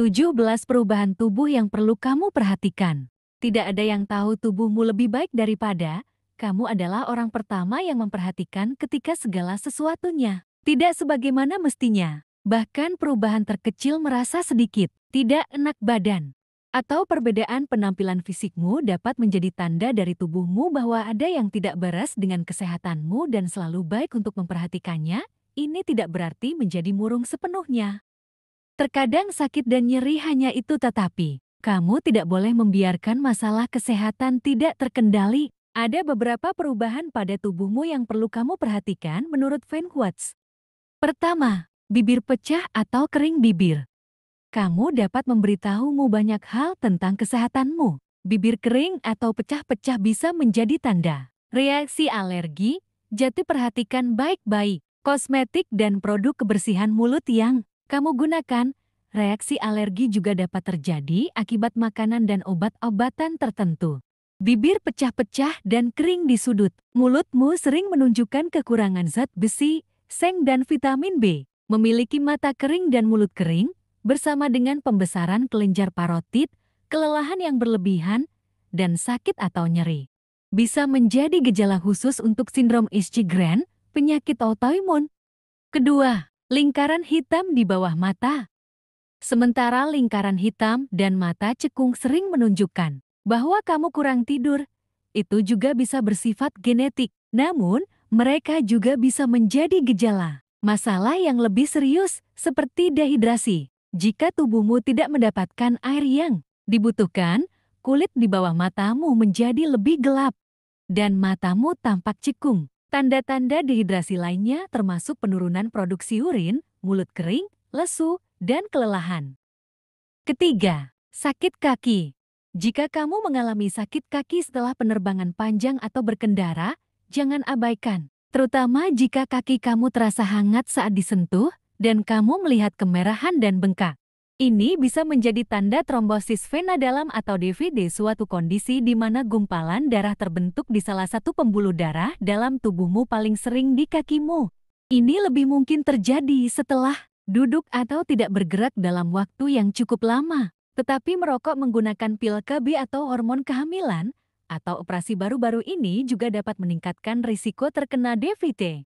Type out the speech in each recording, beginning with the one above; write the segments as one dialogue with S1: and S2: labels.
S1: 17 perubahan tubuh yang perlu kamu perhatikan. Tidak ada yang tahu tubuhmu lebih baik daripada kamu adalah orang pertama yang memperhatikan ketika segala sesuatunya tidak sebagaimana mestinya. Bahkan perubahan terkecil merasa sedikit, tidak enak badan, atau perbedaan penampilan fisikmu dapat menjadi tanda dari tubuhmu bahwa ada yang tidak beres dengan kesehatanmu dan selalu baik untuk memperhatikannya. Ini tidak berarti menjadi murung sepenuhnya. Terkadang sakit dan nyeri hanya itu, tetapi kamu tidak boleh membiarkan masalah kesehatan tidak terkendali. Ada beberapa perubahan pada tubuhmu yang perlu kamu perhatikan menurut Van Quartz. Pertama, bibir pecah atau kering bibir. Kamu dapat memberitahumu banyak hal tentang kesehatanmu. Bibir kering atau pecah-pecah bisa menjadi tanda reaksi alergi. Jadi perhatikan baik-baik kosmetik dan produk kebersihan mulut yang kamu gunakan. Reaksi alergi juga dapat terjadi akibat makanan dan obat-obatan tertentu. Bibir pecah-pecah dan kering di sudut. Mulutmu sering menunjukkan kekurangan zat besi, seng dan vitamin B. Memiliki mata kering dan mulut kering, bersama dengan pembesaran kelenjar parotid, kelelahan yang berlebihan, dan sakit atau nyeri. Bisa menjadi gejala khusus untuk sindrom Sjgren, penyakit autoimun. Kedua, lingkaran hitam di bawah mata. Sementara lingkaran hitam dan mata cekung sering menunjukkan bahwa kamu kurang tidur, itu juga bisa bersifat genetik. Namun, mereka juga bisa menjadi gejala masalah yang lebih serius seperti dehidrasi. Jika tubuhmu tidak mendapatkan air yang dibutuhkan, kulit di bawah matamu menjadi lebih gelap dan matamu tampak cekung. Tanda-tanda dehidrasi lainnya termasuk penurunan produksi urin, mulut kering, lesu, dan kelelahan. Ketiga, sakit kaki. Jika kamu mengalami sakit kaki setelah penerbangan panjang atau berkendara, jangan abaikan. Terutama jika kaki kamu terasa hangat saat disentuh dan kamu melihat kemerahan dan bengkak. Ini bisa menjadi tanda trombosis vena dalam atau DVD, suatu kondisi di mana gumpalan darah terbentuk di salah satu pembuluh darah dalam tubuhmu, paling sering di kakimu. Ini lebih mungkin terjadi setelah duduk atau tidak bergerak dalam waktu yang cukup lama. Tetapi merokok, menggunakan pil KB atau hormon kehamilan, atau operasi baru-baru ini juga dapat meningkatkan risiko terkena DVT.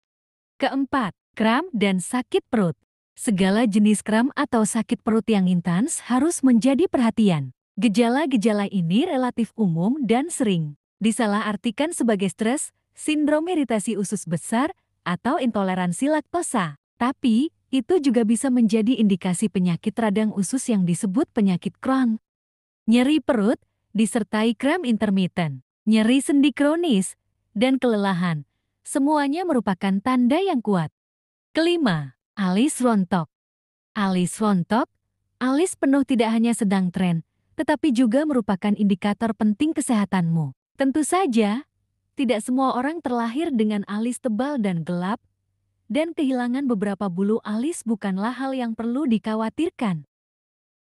S1: Keempat, kram dan sakit perut. Segala jenis kram atau sakit perut yang intens harus menjadi perhatian. Gejala-gejala ini relatif umum dan sering disalahartikan sebagai stres, sindrom iritasi usus besar, atau intoleransi laktosa. Tapi, itu juga bisa menjadi indikasi penyakit radang usus yang disebut penyakit Crohn. Nyeri perut, disertai kram intermiten, nyeri sendi kronis, dan kelelahan. Semuanya merupakan tanda yang kuat. Kelima, alis rontok. Alis rontok, alis penuh tidak hanya sedang tren, tetapi juga merupakan indikator penting kesehatanmu. Tentu saja, tidak semua orang terlahir dengan alis tebal dan gelap, dan kehilangan beberapa bulu alis bukanlah hal yang perlu dikhawatirkan.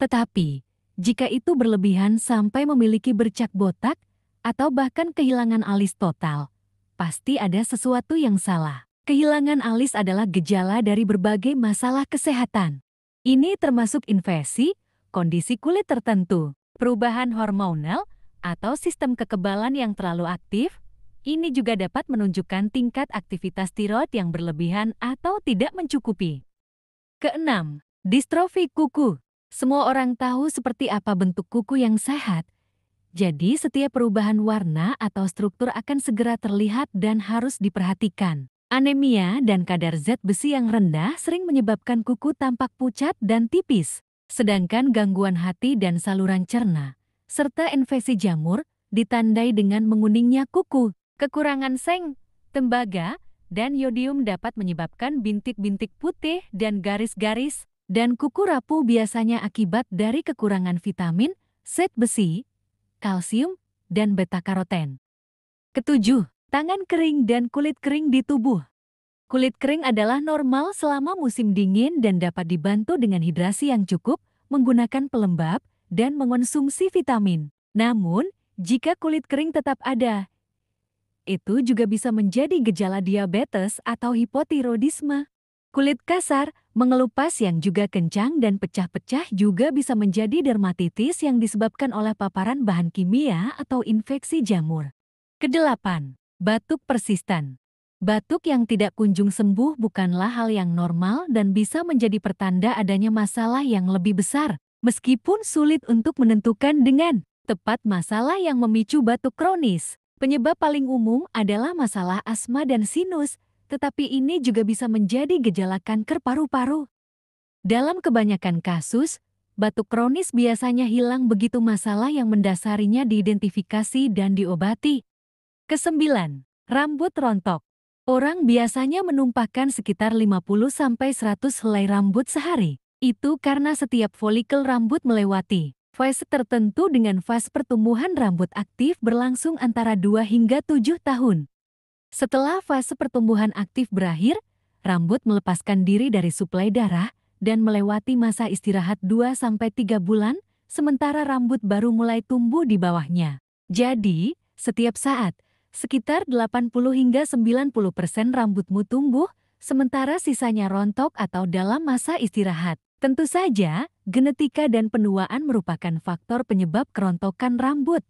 S1: Tetapi, jika itu berlebihan sampai memiliki bercak botak, atau bahkan kehilangan alis total, pasti ada sesuatu yang salah. Kehilangan alis adalah gejala dari berbagai masalah kesehatan. Ini termasuk infeksi, kondisi kulit tertentu, perubahan hormonal, atau sistem kekebalan yang terlalu aktif. Ini juga dapat menunjukkan tingkat aktivitas tiroid yang berlebihan atau tidak mencukupi. Keenam, distrofi kuku. Semua orang tahu seperti apa bentuk kuku yang sehat. Jadi setiap perubahan warna atau struktur akan segera terlihat dan harus diperhatikan. Anemia dan kadar zat besi yang rendah sering menyebabkan kuku tampak pucat dan tipis. Sedangkan gangguan hati dan saluran cerna, serta infeksi jamur, ditandai dengan menguningnya kuku. Kekurangan seng, tembaga, dan yodium dapat menyebabkan bintik-bintik putih dan garis-garis, dan kuku rapuh biasanya akibat dari kekurangan vitamin, zat besi, kalsium, dan beta-karoten. Ketujuh, tangan kering dan kulit kering di tubuh. Kulit kering adalah normal selama musim dingin dan dapat dibantu dengan hidrasi yang cukup, menggunakan pelembab, dan mengonsumsi vitamin. Namun, jika kulit kering tetap ada, itu juga bisa menjadi gejala diabetes atau hipotiroidisme. Kulit kasar, mengelupas yang juga kencang dan pecah-pecah juga bisa menjadi dermatitis yang disebabkan oleh paparan bahan kimia atau infeksi jamur. Kedelapan, batuk persisten. Batuk yang tidak kunjung sembuh bukanlah hal yang normal dan bisa menjadi pertanda adanya masalah yang lebih besar. Meskipun sulit untuk menentukan dengan tepat masalah yang memicu batuk kronis, penyebab paling umum adalah masalah asma dan sinus, tetapi ini juga bisa menjadi gejala kanker paru-paru. Dalam kebanyakan kasus, batuk kronis biasanya hilang begitu masalah yang mendasarinya diidentifikasi dan diobati. Kesembilan, rambut rontok. Orang biasanya menumpahkan sekitar 50-100 helai rambut sehari. Itu karena setiap folikel rambut melewati fase tertentu dengan fase pertumbuhan rambut aktif berlangsung antara 2 hingga 7 tahun. Setelah fase pertumbuhan aktif berakhir, rambut melepaskan diri dari suplai darah dan melewati masa istirahat 2-3 bulan, sementara rambut baru mulai tumbuh di bawahnya. Jadi, setiap saat, sekitar 80 hingga 90% rambutmu tumbuh, sementara sisanya rontok atau dalam masa istirahat. Tentu saja, genetika dan penuaan merupakan faktor penyebab kerontokan rambut.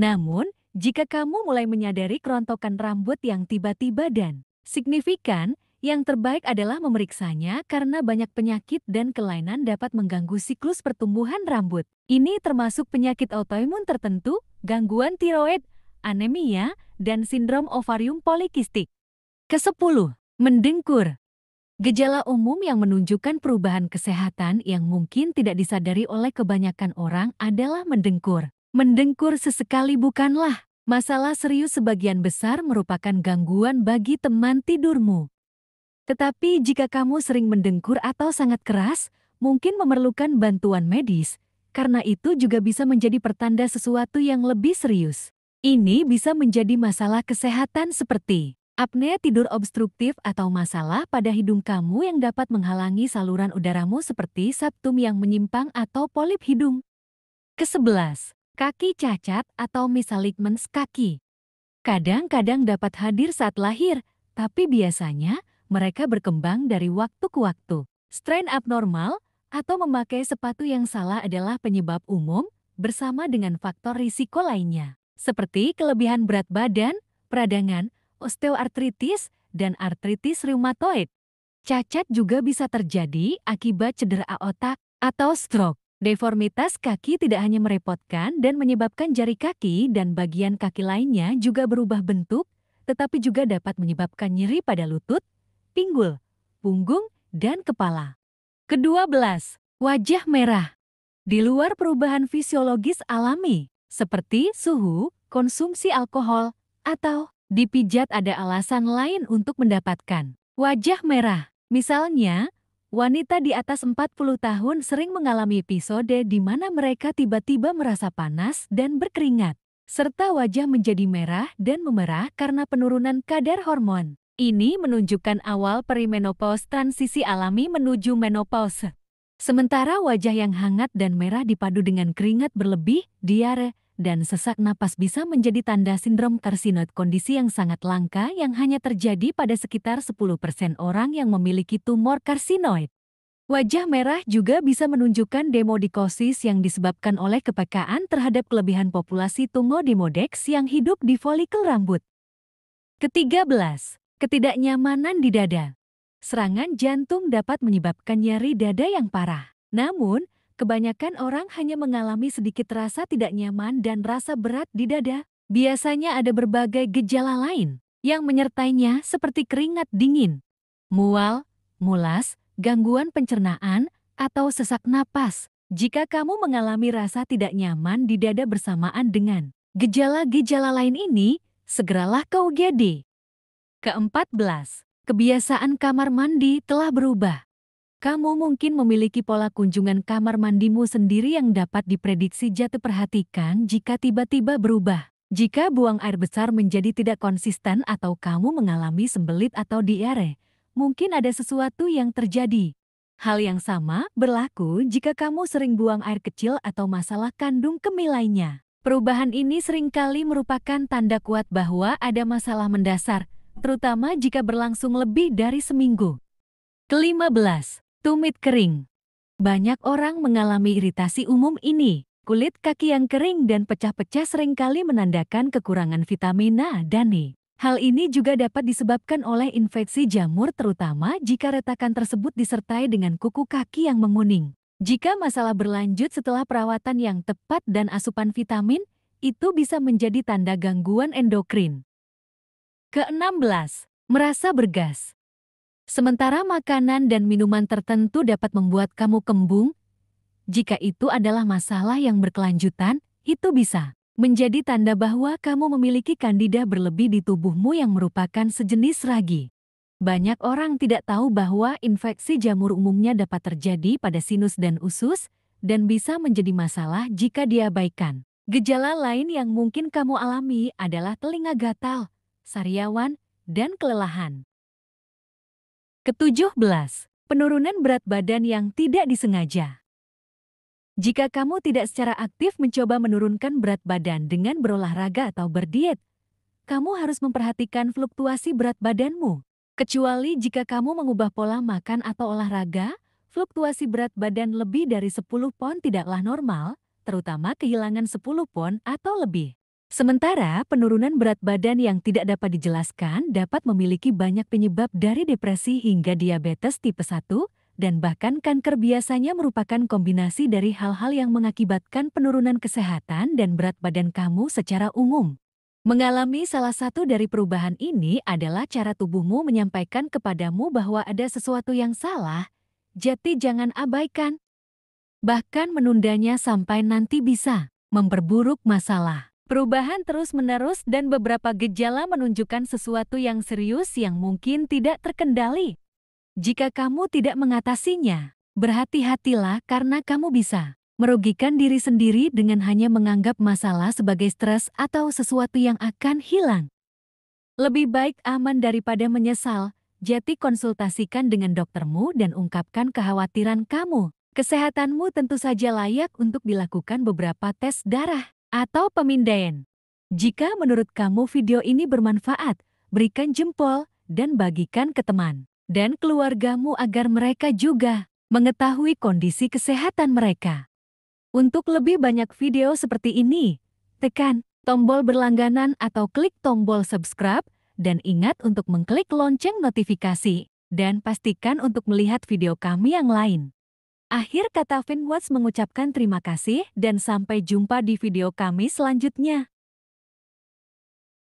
S1: Namun, jika kamu mulai menyadari kerontokan rambut yang tiba-tiba dan signifikan, yang terbaik adalah memeriksanya karena banyak penyakit dan kelainan dapat mengganggu siklus pertumbuhan rambut. Ini termasuk penyakit autoimun tertentu, gangguan tiroid, anemia, dan sindrom ovarium polikistik. Kesepuluh, mendengkur. Gejala umum yang menunjukkan perubahan kesehatan yang mungkin tidak disadari oleh kebanyakan orang adalah mendengkur. Mendengkur sesekali bukanlah masalah serius, sebagian besar merupakan gangguan bagi teman tidurmu. Tetapi jika kamu sering mendengkur atau sangat keras, mungkin memerlukan bantuan medis, karena itu juga bisa menjadi pertanda sesuatu yang lebih serius. Ini bisa menjadi masalah kesehatan seperti apnea tidur obstruktif atau masalah pada hidung kamu yang dapat menghalangi saluran udaramu seperti septum yang menyimpang atau polip hidung. Kesebelas, kaki cacat atau misaligmens kaki. Kadang-kadang dapat hadir saat lahir, tapi biasanya mereka berkembang dari waktu ke waktu. Strain abnormal atau memakai sepatu yang salah adalah penyebab umum bersama dengan faktor risiko lainnya, seperti kelebihan berat badan, peradangan, osteoartritis, dan artritis reumatoid. Cacat juga bisa terjadi akibat cedera otak atau stroke. Deformitas kaki tidak hanya merepotkan dan menyebabkan jari kaki dan bagian kaki lainnya juga berubah bentuk, tetapi juga dapat menyebabkan nyeri pada lutut, pinggul, punggung, dan kepala. Kedua-belas, wajah merah. Di luar perubahan fisiologis alami, seperti suhu, konsumsi alkohol, atau dipijat, ada alasan lain untuk mendapatkan wajah merah. Misalnya, wanita di atas 40 tahun sering mengalami episode di mana mereka tiba-tiba merasa panas dan berkeringat, serta wajah menjadi merah dan memerah karena penurunan kadar hormon. Ini menunjukkan awal perimenopause, transisi alami menuju menopause. Sementara wajah yang hangat dan merah dipadu dengan keringat berlebih, diare, dan sesak napas bisa menjadi tanda sindrom karsinoid, kondisi yang sangat langka yang hanya terjadi pada sekitar 10% orang yang memiliki tumor karsinoid. Wajah merah juga bisa menunjukkan demodikosis yang disebabkan oleh kepekaan terhadap kelebihan populasi tumodimodex yang hidup di folikel rambut. Ke-13, ketidaknyamanan di dada. Serangan jantung dapat menyebabkan nyeri dada yang parah. Namun, kebanyakan orang hanya mengalami sedikit rasa tidak nyaman dan rasa berat di dada. Biasanya ada berbagai gejala lain yang menyertainya seperti keringat dingin, mual, mulas, gangguan pencernaan, atau sesak napas. Jika kamu mengalami rasa tidak nyaman di dada bersamaan dengan gejala-gejala lain ini, segeralah ke UGD. Ke-14, kebiasaan kamar mandi telah berubah. Kamu mungkin memiliki pola kunjungan kamar mandimu sendiri yang dapat diprediksi. Jatuh perhatikan jika tiba-tiba berubah. Jika buang air besar menjadi tidak konsisten atau kamu mengalami sembelit atau diare, mungkin ada sesuatu yang terjadi. Hal yang sama berlaku jika kamu sering buang air kecil atau masalah kandung kemih lainnya. Perubahan ini seringkali merupakan tanda kuat bahwa ada masalah mendasar, terutama jika berlangsung lebih dari seminggu. Ke-15, tumit kering. Banyak orang mengalami iritasi umum ini. Kulit kaki yang kering dan pecah-pecah seringkali menandakan kekurangan vitamin A dan E. Hal ini juga dapat disebabkan oleh infeksi jamur terutama jika retakan tersebut disertai dengan kuku kaki yang menguning. Jika masalah berlanjut setelah perawatan yang tepat dan asupan vitamin, itu bisa menjadi tanda gangguan endokrin. Ke-16, merasa bergas. Sementara makanan dan minuman tertentu dapat membuat kamu kembung, jika itu adalah masalah yang berkelanjutan, itu bisa menjadi tanda bahwa kamu memiliki kandida berlebih di tubuhmu yang merupakan sejenis ragi. Banyak orang tidak tahu bahwa infeksi jamur umumnya dapat terjadi pada sinus dan usus, dan bisa menjadi masalah jika diabaikan. Gejala lain yang mungkin kamu alami adalah telinga gatal, sariawan, dan kelelahan. Ke-17, penurunan berat badan yang tidak disengaja. Jika kamu tidak secara aktif mencoba menurunkan berat badan dengan berolahraga atau berdiet, kamu harus memperhatikan fluktuasi berat badanmu. Kecuali jika kamu mengubah pola makan atau olahraga, fluktuasi berat badan lebih dari 10 pon tidaklah normal, terutama kehilangan 10 pon atau lebih. Sementara penurunan berat badan yang tidak dapat dijelaskan dapat memiliki banyak penyebab dari depresi hingga diabetes tipe 1, dan bahkan kanker biasanya merupakan kombinasi dari hal-hal yang mengakibatkan penurunan kesehatan dan berat badan kamu secara umum. Mengalami salah satu dari perubahan ini adalah cara tubuhmu menyampaikan kepadamu bahwa ada sesuatu yang salah, jadi jangan abaikan. Bahkan menundanya sampai nanti bisa memperburuk masalah. Perubahan terus-menerus dan beberapa gejala menunjukkan sesuatu yang serius yang mungkin tidak terkendali. Jika kamu tidak mengatasinya, berhati-hatilah karena kamu bisa merugikan diri sendiri dengan hanya menganggap masalah sebagai stres atau sesuatu yang akan hilang. Lebih baik aman daripada menyesal, jadi konsultasikan dengan doktermu dan ungkapkan kekhawatiran kamu. Kesehatanmu tentu saja layak untuk dilakukan beberapa tes darah atau pemindaian. Jika menurut kamu video ini bermanfaat, berikan jempol dan bagikan ke teman dan keluargamu agar mereka juga mengetahui kondisi kesehatan mereka. Untuk lebih banyak video seperti ini, tekan tombol berlangganan atau klik tombol subscribe dan ingat untuk mengklik lonceng notifikasi dan pastikan untuk melihat video kami yang lain. Akhir kata Finwatch mengucapkan terima kasih dan sampai jumpa di video kami selanjutnya.